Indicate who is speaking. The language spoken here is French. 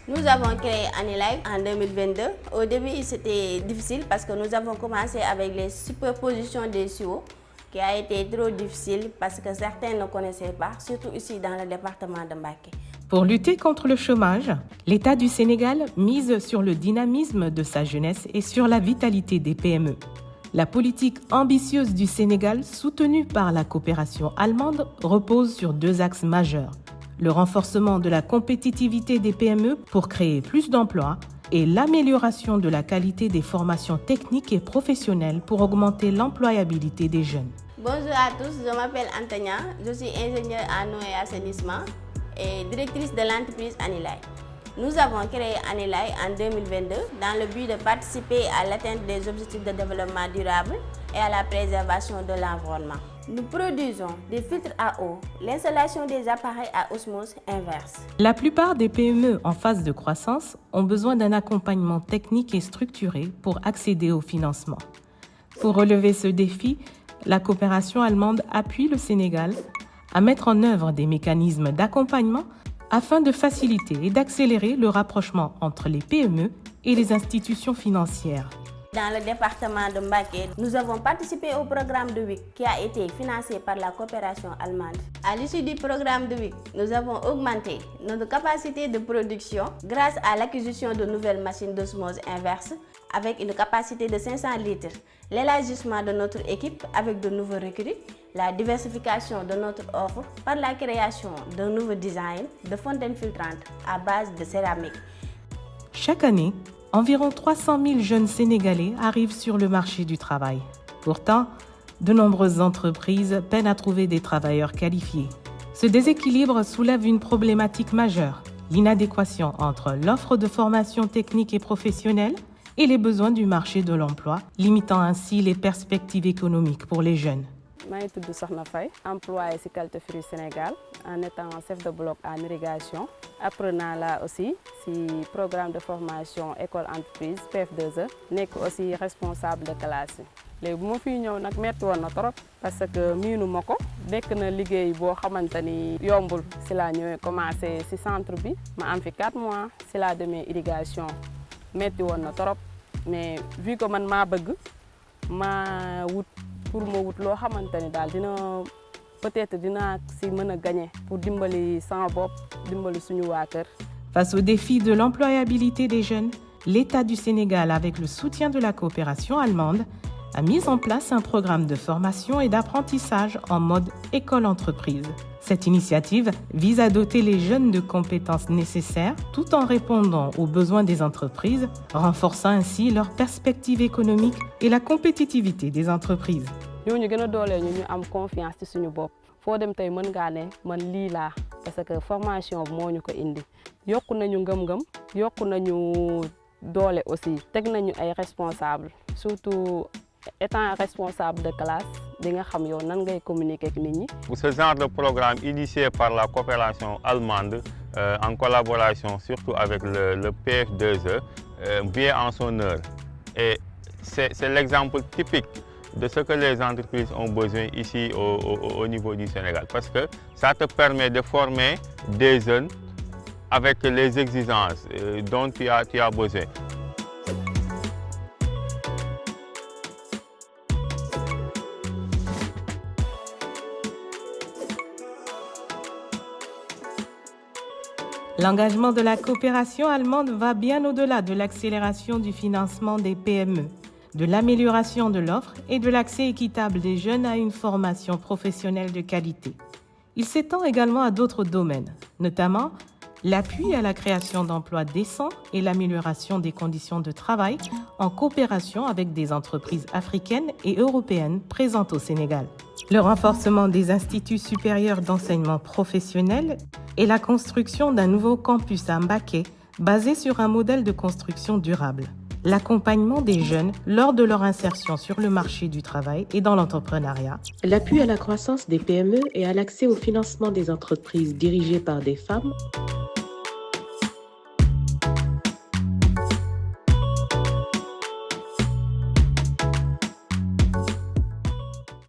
Speaker 1: Nous avons créé Anilive en 2022. Au début, c'était difficile parce que nous avons commencé avec les superpositions des SEO, qui a été trop difficile parce que certains ne connaissaient pas, surtout ici dans le département de Mbacké.
Speaker 2: Pour lutter contre le chômage, l'État du Sénégal mise sur le dynamisme de sa jeunesse et sur la vitalité des PME. La politique ambitieuse du Sénégal, soutenue par la coopération allemande, repose sur deux axes majeurs. Le renforcement de la compétitivité des PME pour créer plus d'emplois et l'amélioration de la qualité des formations techniques et professionnelles pour augmenter l'employabilité des jeunes.
Speaker 1: Bonjour à tous, je m'appelle Antania, je suis ingénieure en eau et assainissement et directrice de l'entreprise Anilive. Nous avons créé Anilive en 2022 dans le but de participer à l'atteinte des objectifs de développement durable et à la préservation de l'environnement. Nous produisons des filtres à eau, l'installation des appareils à osmose inverse.
Speaker 2: La plupart des PME en phase de croissance ont besoin d'un accompagnement technique et structuré pour accéder au financement. Pour relever ce défi, la coopération allemande appuie le Sénégal à mettre en œuvre des mécanismes d'accompagnement afin de faciliter et d'accélérer le rapprochement entre les PME et les institutions financières.
Speaker 1: Dans le département de Mbacké, nous avons participé au programme de WIC qui a été financé par la coopération allemande. À l'issue du programme de WIC, nous avons augmenté notre capacité de production grâce à l'acquisition de nouvelles machines d'osmose inverse avec une capacité de 500 litres, l'élargissement de notre équipe avec de nouveaux recrues, la diversification de notre offre par la création d'un nouveau design de fontaine filtrante à base de céramique.
Speaker 2: Chaque année, environ 300 000 jeunes Sénégalais arrivent sur le marché du travail. Pourtant, de nombreuses entreprises peinent à trouver des travailleurs qualifiés. Ce déséquilibre soulève une problématique majeure, l'inadéquation entre l'offre de formation technique et professionnelle et les besoins du marché de l'emploi, limitant ainsi les perspectives économiques pour les jeunes.
Speaker 3: Je suis Sokhna Faye, employée chez Qualité Fruits Sénégal en étant chef de bloc en irrigation. Apprenant là aussi si programme de formation école entreprise PF2E, nekk aussi responsable de classe. Les bu ma fi ñëw nag metti woon na trop parce que miinu ma ko nekk na liggéey boo xamante ni yombul si laa ñëwee commencé si centre bi ma am fi 4 mois si laa demee irrigation metti woon na trop mais vu que man maa bëgg ma wut pour ma wut loo xamante ni daal dina peut-être dinaa si mën a gagner pour dimbali sama bopp dimbali suñu waa kër.
Speaker 2: Face au défi de l'employabilité des jeunes, l'État du Sénégal, avec le soutien de la coopération allemande, a mis en place un programme de formation et d'apprentissage en mode école-entreprise. Cette initiative vise à doter les jeunes de compétences nécessaires tout en répondant aux besoins des entreprises, renforçant ainsi leurs perspectives économiques et la compétitivité des entreprises.
Speaker 3: Nous gën a dooleel ñu am confiance ci suñu bopp foo dem tey mën ngaa ne man lii laa parce que formation bi moo ñu ko indi yokku nañu ngëm-ngëm yokku nañu doole aussi teg nañu ay responsable surtout étant responsable de classe di nga xam yow nan ngay communiquer ak nit ñi.
Speaker 4: Ce genre de programme initié par la coopération allemande en collaboration surtout avec le PF2E vient en son heure et c'est l'exemple typique de ce que les entreprises ont besoin ici au niveau du Sénégal parce que ça te permet de former des jeunes avec les exigences dont tu as besoin.
Speaker 2: L'engagement de la coopération allemande va bien au-delà de l'accélération du financement des PME, de l'amélioration de l'offre et de l'accès équitable des jeunes à une formation professionnelle de qualité. Il s'étend également à d'autres domaines, notamment l'appui à la création d'emplois décents et l'amélioration des conditions de travail en coopération avec des entreprises africaines et européennes présentes au Sénégal. Le renforcement des instituts supérieurs d'enseignement professionnel et la construction d'un nouveau campus à Mbacké basé sur un modèle de construction durable. L'accompagnement des jeunes lors de leur insertion sur le marché du travail et dans l'entrepreneuriat.
Speaker 5: L'appui à la croissance des PME et à l'accès au financement des entreprises dirigées par des femmes.